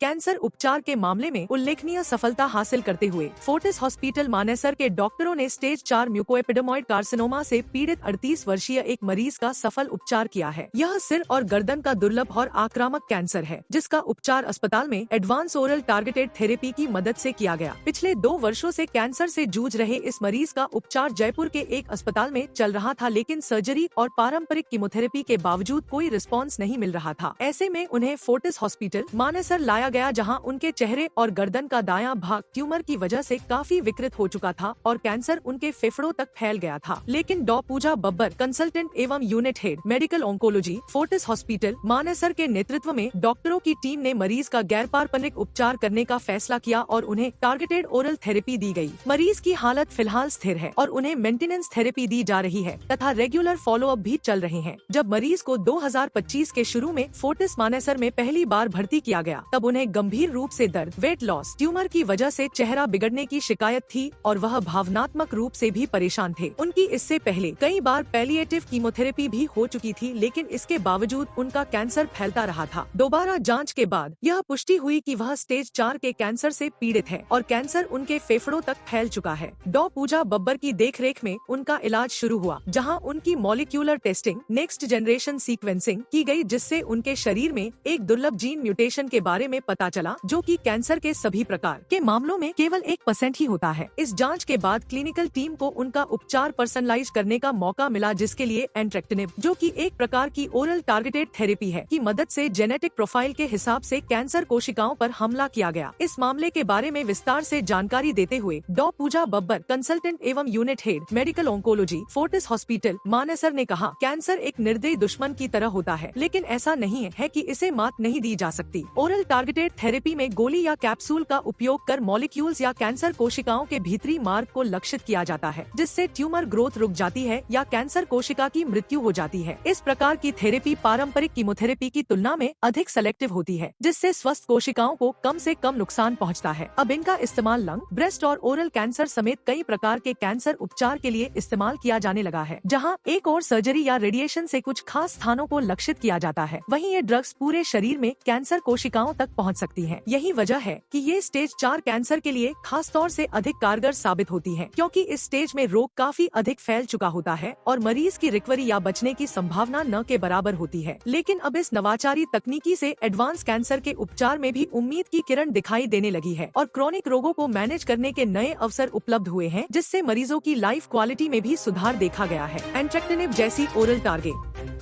Cancer उपचार के मामले में उल्लेखनीय सफलता हासिल करते हुए फोर्टिस हॉस्पिटल मानेसर के डॉक्टरों ने स्टेज 4 म्यूकोएपिडर्मॉइड कार्सिनोमा से पीड़ित 38 वर्षीय एक मरीज का सफल उपचार किया है। यह सिर और गर्दन का दुर्लभ और आक्रामक कैंसर है, जिसका उपचार अस्पताल में एडवांस ओरल टारगेटेड थेरेपी की मदद से किया गया। पिछले 2 वर्षों से कैंसर से जूझ रहे इस मरीज का उपचार जयपुर के एक अस्पताल में चल रहा था, लेकिन सर्जरी और पारंपरिक कीमोथेरेपी के बावजूद कोई रिस्पॉन्स नहीं मिल रहा था। ऐसे में उन्हें फोर्टिस हॉस्पिटल मानेसर लाया गया, जहां उनके चेहरे और गर्दन का दायां भाग ट्यूमर की वजह से काफी विकृत हो चुका था और कैंसर उनके फेफड़ों तक फैल गया था। लेकिन डॉ पूजा बब्बर, कंसल्टेंट एवं unit head medical oncology Fortis hospital Manesar के नेतृत्व में डॉक्टरों की टीम ने मरीज का गैर पारंपरिक उपचार करने का फैसला किया और उन्हें टारगेटेड ओरल थेरेपी दी गई। मरीज की हालत फिलहाल स्थिर है और उन्हें मेंटेनेंस थेरेपी दी जा रही है तथा रेगुलर फॉलोअप भी चल रहे हैं। जब मरीज को 2025 के शुरू में फोर्टिस मानेसर में पहली बार भर्ती किया गया, तब उन्हें गंभीर रूप से दर्द, वेट लॉस, ट्यूमर की वजह से चेहरा बिगड़ने की शिकायत थी और वह भावनात्मक रूप से भी परेशान थे। उनकी इससे पहले कई बार पैलिएटिव कीमोथेरेपी भी हो चुकी थी, लेकिन इसके बावजूद उनका कैंसर फैलता रहा था। दोबारा जांच के बाद यह पुष्टि हुई कि वह स्टेज 4 के कैंसर से पीड़ित है और कैंसर उनके फेफड़ों तक फैल चुका है। डॉ पूजा बब्बर की देखरेख में उनका इलाज शुरू हुआ, जहां उनकी molecular testing, next generation sequencing की गई, जिससे उनके शरीर में एक दुर्लभ जीन म्यूटेशन के बारे में पता चला, जो कि कैंसर के सभी प्रकार के मामलों में केवल 1% ही होता है। इस जांच के बाद क्लिनिकल टीम को उनका उपचार पर्सनलाइज करने का मौका मिला, जिसके लिए एंट्रेक्टिनिब, जो कि एक प्रकार की ओरल टारगेटेड थेरेपी है, की मदद से जेनेटिक प्रोफाइल के हिसाब से कैंसर कोशिकाओं पर हमला किया गया। इस मामले के बारे में विस्तार से जानकारी देते हुए डॉ पूजा बब्बर, कंसल्टेंट एवं unit head medical oncology Fortis hospital Manesar ने कहा, कैंसर एक निर्दयी दुश्मन की तरह होता है, लेकिन ऐसा नहीं है कि इसे मात नहीं दी जा सकती। ओरल टारगेटेड थेरेपी में गोली या कैप्सूल का उपयोग कर मॉलिक्यूल्स या कैंसर कोशिकाओं के भीतरी मार्ग को लक्षित किया जाता है, जिससे ट्यूमर ग्रोथ रुक जाती है या कैंसर कोशिका की मृत्यु हो जाती है। इस प्रकार की थेरेपी पारंपरिक कीमोथेरेपी की तुलना में अधिक सेलेक्टिव होती है, जिससे स्वस्थ कोशिकाओं को कम से कम नुकसान पहुंचता है। अब इनका इस्तेमाल लंग, ब्रेस्ट और ओरल कैंसर समेत कई प्रकार के कैंसर उपचार के लिए इस्तेमाल किया जाने लगा है, जहां एक और सर्जरी या रेडिएशन से कुछ खास स्थानों को लक्षित किया जाता है। वहीं ये ड्रग्स पूरे शरीर में कैंसर कोशिकाओं तक पहुंच सकती हैं। यही वजह है कि ये स्टेज 4 कैंसर के लिए खास तौर से अधिक कारगर साबित होती है, क्योंकि इस स्टेज में रोग काफी अधिक फैल चुका होता है और मरीज की रिकवरी या बचने की संभावना न के बराबर होती है। लेकिन अब इस नवाचारी तकनीकी से एडवांस कैंसर के उपचार में भी उम्मीद की किरण दिखाई देने लगी है और क्रॉनिक रोगों को मैनेज करने के नए अवसर उपलब्ध हुए हैं, जिससे मरीजों की लाइफ क्वालिटी में भी सुधार देखा गया है। एंट्रेक्टिनिब जैसी ओरल टारगेट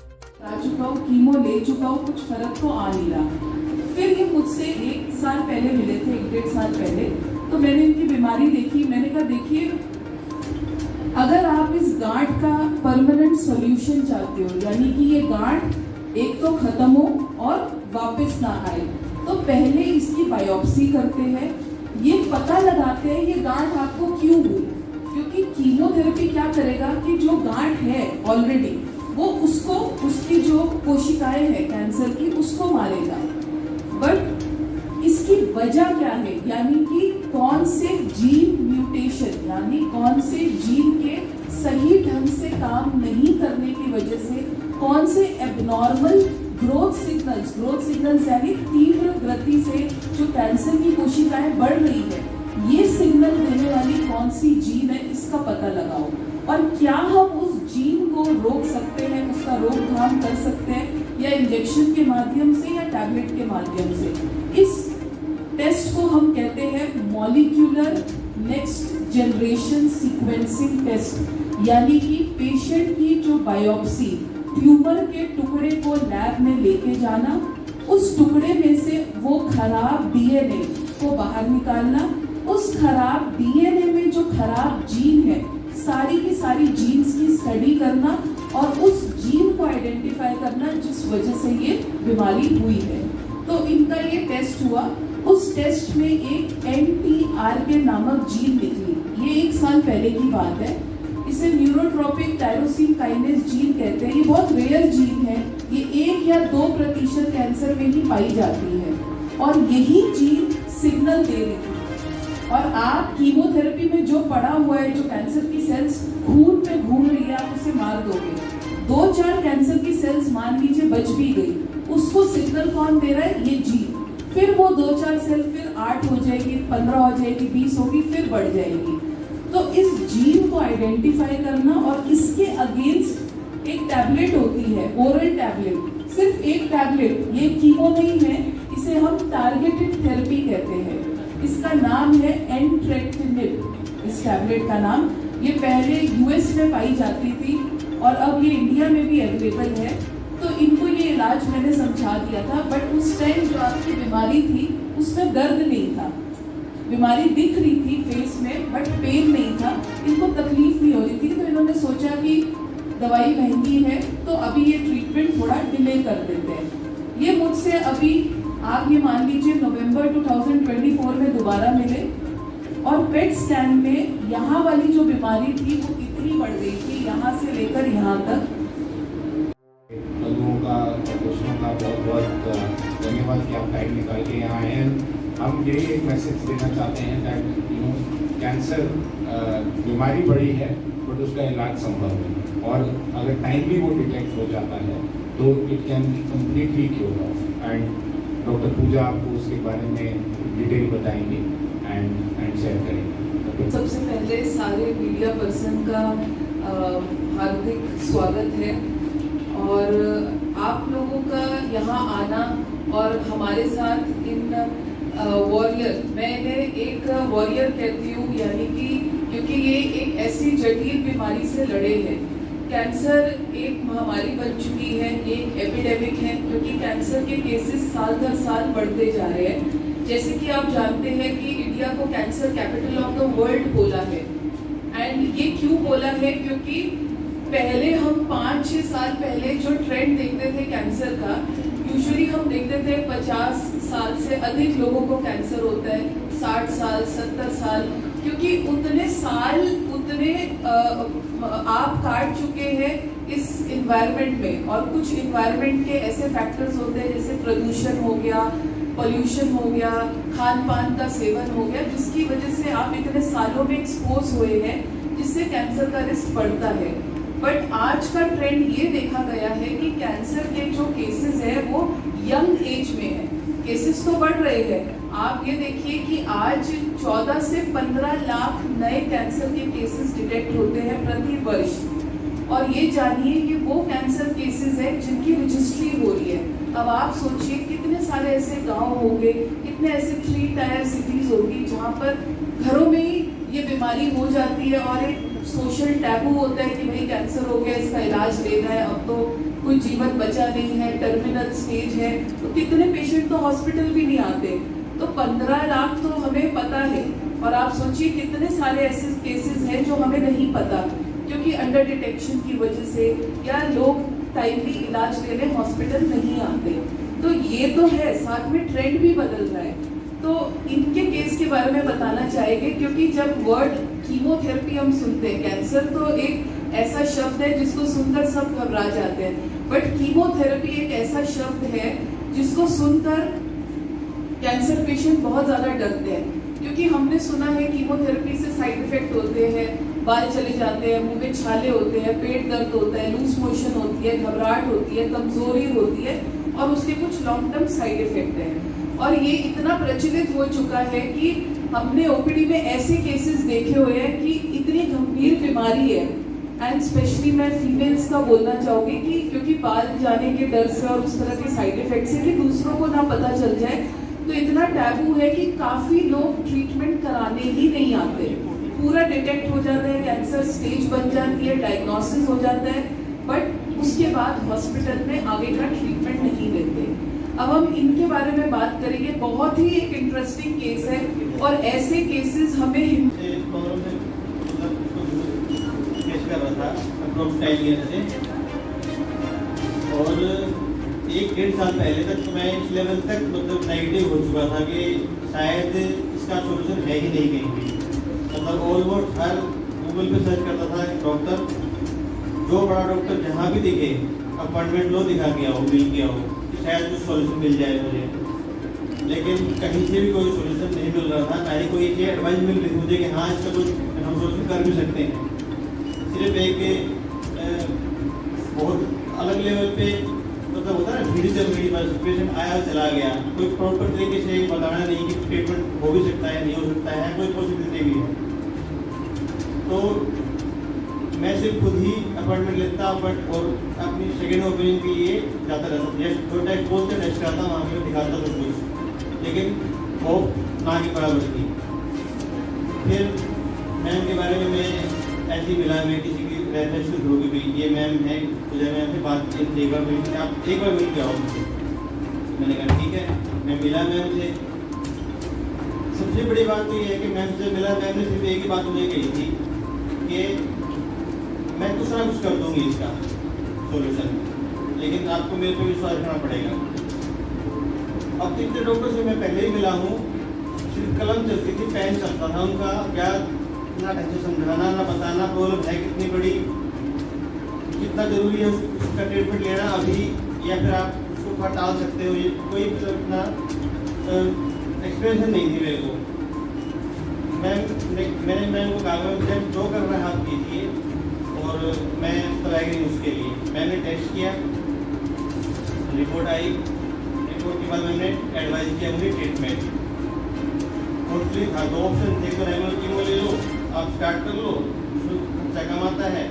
चुका हूँ, कीमो ले चुका हूँ, कुछ फर्क तो आ नहीं रहा। फिर ये मुझसे 1 साल पहले मिले थे, 1-1.5 साल पहले, तो मैंने इनकी बीमारी देखी। मैंने कहा, देखिए, अगर आप इस गांठ का परमानेंट सॉल्यूशन चाहते हो, यानी कि ये गांठ एक तो खत्म हो और वापस ना आए, तो पहले इसकी बायोप्सी करते हैं, ये पता लगाते हैं ये गांठ आपको क्यों हुई। क्योंकि कीमोथेरेपी क्या करेगा कि जो गांठ है ऑलरेडी, वो उसको, उसकी जो कोशिकाएं हैं कैंसर की, उसको मारेगा। बट इसकी वजह क्या है, यानी कि कौन से जीन म्यूटेशन, यानी कौन से जीन के सही ढंग से काम नहीं करने की वजह से, कौन से एबनॉर्मल ग्रोथ सिग्नल्स यानी तीव्र गति से जो कैंसर की कोशिकाएं बढ़ रही है, ये सिग्नल देने वाली कौन सी जीन है, इसका पता लगाओ। और क्या हम उस जीन को रोक सकते हैं, उसका रोकथाम कर सकते हैं, या इंजेक्शन के माध्यम से या टैबलेट के माध्यम से। इस टेस्ट को हम कहते हैं molecular next generation sequencing test, यानी कि पेशेंट की जो बायोप्सी, ट्यूमर के टुकड़े को लैब में लेके जाना, उस टुकड़े में से वो खराब डीएनए को बाहर निकालना, उस खराब डीएनए में जो खराब जीन है, सारी की सारी जीन्स की स्टडी करना और उस जीन को आइडेंटिफाई करना जिस वजह से ये बीमारी हुई है। तो इनका ये टेस्ट हुआ। उस टेस्ट में एक NTRK नामक जीन निकली। ये 1 साल पहले की बात है। इसे न्यूरोट्रोपिक टायरोसिन काइनेज जीन कहते हैं। ये बहुत रेयर जीन है, ये 1 या 2% कैंसर में ही पाई जाती है और यही जीन सिग्नल दे रही है। और आप कीमोथेरेपी में जो पड़ा हुआ है, जो कैंसर की सेल्स खून में घूम रही है, आप उसे मार दोगे। 2-4 कैंसर की सेल्स मान लीजिए बच भी गई, उसको सिग्नल कौन दे रहा है? ये जीन। फिर वो 2-4 सेल फिर 8 हो जाएगी, 15 हो जाएगी, 20 होगी, फिर बढ़ जाएगी। तो इस जीन को आइडेंटिफाई करना और इसके अगेंस्ट एक टैबलेट होती है, ओरल टैबलेट, सिर्फ एक टैबलेट, ये कीमो नहीं है, इसे हम टारगेटेड थेरेपी कहते हैं। इसका नाम है एंट्रेक्टिनिब, इस टैबलेट का नाम। ये पहले यूएस में पाई जाती थी और अब ये इंडिया में भी अवेलेबल है। तो इनको ये इलाज मैंने समझा दिया था, बट उस टाइम जो आपकी बीमारी थी उसमें दर्द नहीं था, बीमारी दिख रही थी फेस में बट पेन नहीं था, इनको तकलीफ नहीं हो रही थी। तो इन्होंने सोचा कि दवाई महंगी है तो अभी ये ट्रीटमेंट थोड़ा डिले कर देते हैं। ये मुझसे अभी आप ये मान लीजिए नवंबर 2024 में दोबारा मिले और पेट स्कैन में यहाँ वाली जो बीमारी थी वो इतनी बढ़ गई थी, यहाँ से लेकर यहाँ तक। लोगों का दोस्तों का बहुत बहुत धन्यवाद कि आप टाइम निकाल के यहाँ आए हैं। हम यही एक मैसेज देना चाहते हैं दैट कैंसर बीमारी बड़ी है बट उसका इलाज संभव है, और अगर टाइमली वो डिटेक्ट हो जाता है तो it can be completely cure off. And doctor Pooja आपको उसके बारे में डिटेल बताएंगे एंड शेयर करेंगे। सबसे पहले सारे मीडिया पर्सन का हार्दिक स्वागत है, और आप लोगों का यहाँ आना और हमारे साथ इन वॉरियर, मैं इन्हें एक वॉरियर कहती हूँ, यानी कि क्योंकि ये एक ऐसी जटिल बीमारी से लड़े हैं। कैंसर एक महामारी बन चुकी है, ये एक एपिडेमिक है, क्योंकि कैंसर के केसेस साल दर साल बढ़ते जा रहे हैं। जैसे कि आप जानते हैं कि इंडिया को cancer capital of the world बोला है, एंड ये क्यों बोला है, क्योंकि पहले हम 5-6 साल पहले जो ट्रेंड देखते थे कैंसर का, यूजुअली हम देखते थे 50 साल से अधिक लोगों को कैंसर होता है, 60 साल 70 साल, क्योंकि उतने साल उतने आप काट चुके हैं इस इन्वायरमेंट में। और कुछ इन्वायरमेंट के ऐसे फैक्टर्स होते हैं जैसे प्रदूषण हो गया, पोल्यूशन हो गया, खान पान का सेवन हो गया, जिसकी वजह से आप इतने सालों में एक्सपोज हुए हैं, जिससे कैंसर का रिस्क बढ़ता है। बट आज का ट्रेंड ये देखा गया है कि कैंसर के जो केसेस है वो यंग एज में है, केसेस तो बढ़ रहे हैं। आप ये देखिए कि आज 14 से 15 लाख नए कैंसर के केसेस डिटेक्ट होते हैं प्रति वर्ष, और ये जानिए कि वो कैंसर केसेस है जिनकी रजिस्ट्री हो रही है। अब आप सोचिए कितने सारे ऐसे गांव होंगे, कितने ऐसे 3 टायर सिटीज होगी जहाँ पर घरों में ही ये बीमारी हो जाती है, और एक सोशल टैबू होता है कि भाई कैंसर हो गया, इसका इलाज लेना है, अब तो कोई जीवन बचा नहीं है, टर्मिनल स्टेज है, तो कितने पेशेंट तो हॉस्पिटल भी नहीं आते। तो 15 लाख तो हमें पता है, और आप सोचिए कितने सारे ऐसे केसेस हैं जो हमें नहीं पता, क्योंकि अंडर डिटेक्शन की वजह से या लोग टाइमली इलाज लेने हॉस्पिटल नहीं आते। तो ये तो है, साथ में ट्रेंड भी बदल रहा है। तो इनके केस के बारे में बताना चाहेंगे, क्योंकि जब वर्ड कीमोथेरेपी हम सुनते हैं, कैंसर तो एक ऐसा शब्द है जिसको सुनकर सब घबरा जाते हैं, बट कीमोथेरेपी एक ऐसा शब्द है जिसको सुनकर कैंसर पेशेंट बहुत ज़्यादा डरते हैं, क्योंकि हमने सुना है कीमोथेरेपी से साइड इफेक्ट होते हैं, बाल चले जाते हैं, मुंह में छाले होते हैं, पेट दर्द होता है, लूज मोशन होती है, घबराहट होती है, कमजोरी होती है, और उसके कुछ लॉन्ग टर्म साइड इफेक्ट हैं। और ये इतना प्रचलित हो चुका है कि हमने ओपीडी में ऐसे केसेस देखे हुए हैं कि इतनी गंभीर बीमारी है, एंड स्पेशली मैं फीमेल्स का बोलना चाहूँगी कि क्योंकि बाल जाने के डर से और उस तरह के साइड इफेक्ट से कि दूसरों को ना पता चल जाए, तो इतना टैबू है कि काफ़ी लोग ट्रीटमेंट कराने ही नहीं आते। पूरा डिटेक्ट हो जाता है, कैंसर स्टेज बन जाती है, डायग्नोसिस हो जाता है, बट उसके बाद हॉस्पिटल में आगे का ट्रीटमेंट नहीं लेते। अब हम इनके बारे में बात करेंगे, बहुत ही एक इंटरेस्टिंग केस है, और ऐसे केसेस हमें कर रहा था अप्रोक्स 10 ईयर से, और 1-1.5 साल पहले तक तो मैं इस लेवल तक मतलब नेगेटिव हो चुका था कि शायद इसका सोल्यूशन है ही नहीं कहीं भी। मतलब ऑलमोस्ट हर गूगल पे सर्च करता था डॉक्टर, जो बड़ा डॉक्टर जहाँ भी दिखे अपॉइंटमेंट लो, दिखा के आओ, मिल के आओ, शायद कुछ सोल्यूशन मिल जाए मुझे, लेकिन कहीं से भी कोई सोल्यूशन नहीं मिल रहा था, ना ही कोई ये एडवाइस मिल रही मुझे कि हाँ इसका कुछ हम सोल्यूशन कर भी सकते हैं। सिर्फ एक बहुत अलग लेवल पे मतलब मतलब होता है ना भीड़ चल रही, बस पेशेंट आया चला गया, कोई प्रॉपर तरीके से बताना नहीं कि ट्रीटमेंट हो भी सकता है, नहीं हो सकता है, कोई पॉसिबिलिटी भी है। तो मैं सिर्फ खुद ही अपॉइंटमेंट लेता बट और अपनी सेकेंड ओपिनियन के लिए जाता रहता, जस्ट जो टेस्ट बोलते टेस्ट कराता, वहाँ पर दिखाता सब कुछ, लेकिन वो ना के बराबर थी। फिर मैम के बारे में मैं ऐसे ही मिला, मैं किसी की रेफरेंस के थ्रू भी, ये मैम है, मुझे मैम से बात की, एक बार मिल, आप एक बार मिल के आओ मुझसे। मैंने कहा ठीक है, मैं मिला मैम से। सबसे बड़ी बात तो ये है कि मैम से मिला, मैम ने सिर्फ एक ही बात मुझे कही थी कि मैं कुछ ना कुछ कर दूंगी इसका सॉल्यूशन, लेकिन आपको मेरे पे विश्वास रखना पड़ेगा। अब तीसरे डॉक्टर से मैं पहले ही मिला हूँ, सिर्फ कलम चलती थी, पेन चलता था उनका, क्या ना ढंग से समझाना, ना बताना प्रॉब्लम है कितनी बड़ी, कितना जरूरी है उसका ट्रीटमेंट लेना अभी, या फिर आप उसको टाल सकते हो, ये कोई इतना एक्सपीरियंस नहीं थी मेरे को। मैंने मैम को कहा मैम जो कर रहे हैं आप कीजिए, और मैं कराएगी उसके लिए। मैंने टेस्ट किया, रिपोर्ट आई, रिपोर्ट के बाद मैंने एडवाइस किया मुझे ट्रीटमेंट। मोस्टली था दो ऑप्शन थे, तो रेगुलर कीमो ले लो, आप स्टार्ट कर लो, खर्चा कम आता है।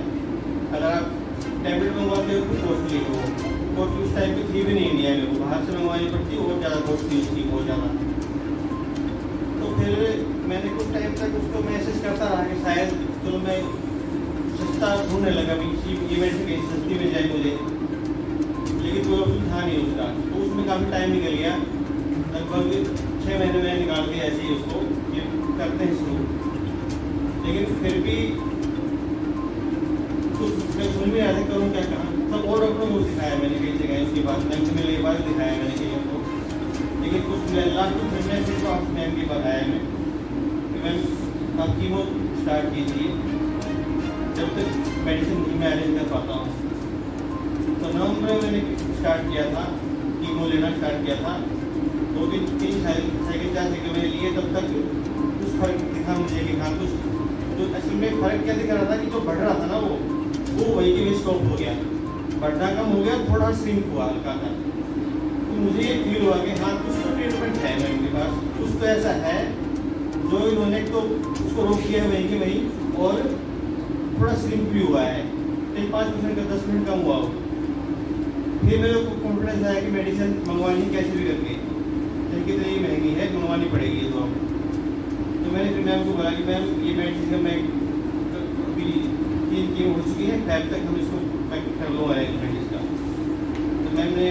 अगर आप टैबलेट मंगवाते हो तो कॉस्टली हो, कॉस्टली उस टाइम पे थी भी नहीं इंडिया में, वो बाहर से मंगवानी पड़ती है, और ज़्यादा कॉस्टली उसकी बहुत ज़्यादा। तो फिर मैंने कुछ टाइम तक उसको मैसेज करता रहा कि शायद चलो मैं सस्ता ढूंढने लगा भी किसी इवेंट कहीं सस्ती मिल जाए मुझे, लेकिन कोई ऑप्शन था नहीं उसका। तो उसमें काफ़ी टाइम निकल गया, लगभग 6 महीने में निकाल के ऐसे ही उसको ये करते हैं शुरू। लेकिन फिर भी कुछ मैं समझ में आया करूँ क्या कहाँ, तब और डॉक्टरों को दिखाया मैंने कई जगह, उसके बाद मैम से मिलने के बाद दिखाया मैंने कई को, लेकिन कुछ लास्ट कुछ महीने फिर तो मैम के बाद आया मैं कि मैम आप कीमो स्टार्ट कीजिए, जब तक मेडिसिन नहीं मैं अरेंज कर पाता हूँ। तो नवंबर में मैंने स्टार्ट किया था, कीमो लेना स्टार्ट किया था, 2-3 साइकिल 4 साइकिल मैंने लिए, तब तक कुछ फर्क दिखा मुझे कि हाँ कुछ, तो असल में फ़र्क क्या दिख रहा था कि जो बढ़ रहा था ना वो वही के स्टॉप हो गया, बढ़ना कम हो गया, थोड़ा श्रिंक हुआ हल्का था। तो मुझे ये फील हुआ कि हाँ कुछ तो ट्रीटमेंट है मैम के पास, कुछ तो ऐसा है जो इन्होंने तो उसको रोक दिया है वहीं के वहीं, और थोड़ा श्रिंक भी हुआ है, 5% का 10% कम हुआ हो। फिर मेरे को कॉन्फिडेंस आया कि मेडिसिन मंगवानी कैसे भी करके, लेकिन तो ये महंगी है, मंगवानी पड़ेगी। तो मैंने फिर मैम को बोला कि मैम ये मेडिसिन का मैं अभी 3 कीमो हो चुकी है, 5 तक हम इसको पैक कर लो अरेंजमेंट इसका। तो मैम ने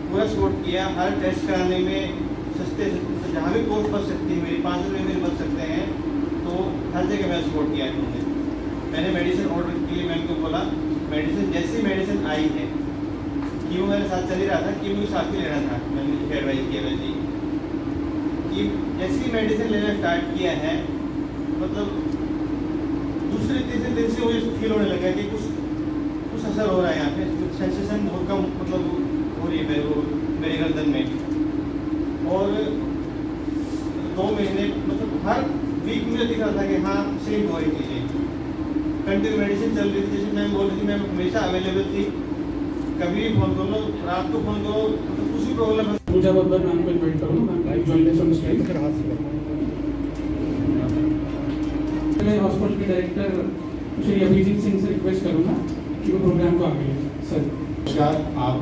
पूरा सपोर्ट किया, हर टेस्ट कराने में सस्ते से जहाँ भी कॉस्ट बच सकती है मेरी, 5 रुपये में बच सकते हैं, तो हर जगह मैं सपोर्ट किया इन्होंने। मैंने मेडिसिन ऑर्डर के लिए मैम को बोला, मेडिसिन जैसी मेडिसिन आई है, कीमो मेरे साथ चल ही रहा था, कीमो के साथ ही लेना था, मैंने एडवाइस किया वैसे ही कि जैसी मेडिसिन लेना स्टार्ट किया है, मतलब दूसरे तीसरे दिन से मुझे फील होने लगा कि कुछ असर हो रहा है यहाँ पे, कुछ सेंसेशन बहुत कम मतलब हो रही है मेरे गर्दन में। और 2 महीने मतलब हर वीक मुझे दिख रहा था कि हाँ सेम हो रही चीज़ें, कंटिन्यू मेडिसिन चल रही थी। जैसे मैम बोल रही थी, मैम हमेशा अवेलेबल थी, कभी भी फोन करो, रात को फोन करो, मतलब कुछ भी प्रॉब्लम है। पूजा बब्बर मैम को इन्वाइट करो, मैम ज्वाइन ऑन स्टेज। मैं हॉस्पिटल के डायरेक्टर श्री अभिजीत सिंह से रिक्वेस्ट करूँगा कि वो प्रोग्राम को आगे लें। सर नमस्कार, आप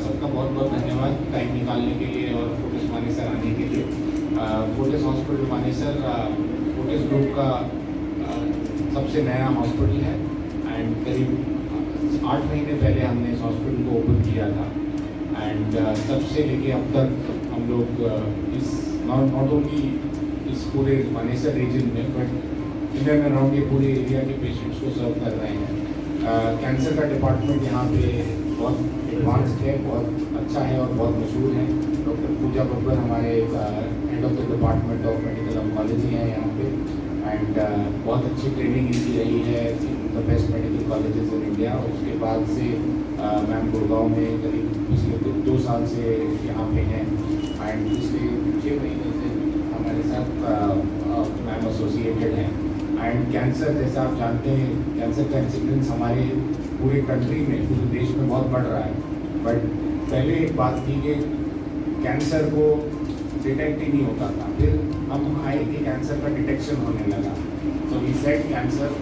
सबका बहुत बहुत धन्यवाद टाइम निकालने के लिए और फोर्टिस मानेसर आने के लिए। Fortis hospital Manesar Fortis group का सबसे नया हॉस्पिटल है, एंड करीब 8 महीने पहले हमने इस हॉस्पिटल को ओपन किया था, एंड तब से लेके अब तक हम लोग इस नॉट ओनली इस पूरे मानेसर रीजन में बट इन एंड अराउंड ये पूरे एरिया के पेशेंट्स को सर्व कर रहे हैं। कैंसर का डिपार्टमेंट यहाँ पे बहुत एडवांस्ड है, बहुत अच्छा है और बहुत मशहूर है। डॉक्टर पूजा बब्बर हमारे head of the department of medical oncology हैं यहाँ पे, एंड बहुत अच्छी ट्रेनिंग इनकी रही है in the best medical colleges in India. और उसके बाद से मैम गुड़गांव में करीब पिछले 2 साल से यहाँ पे हैं, एंड पिछले 6 महीने से हमारे साथ मैम एसोसिएटेड हैं। एंड कैंसर, जैसा आप जानते हैं, कैंसर का इंसिडेंस हमारे पूरे कंट्री में, पूरे देश में बहुत बढ़ रहा है, बट पहले एक बात थी कि कैंसर को डिटेक्ट ही नहीं होता था, फिर हम आए कि कैंसर का डिटेक्शन होने लगा, तो वी सेट कैंसर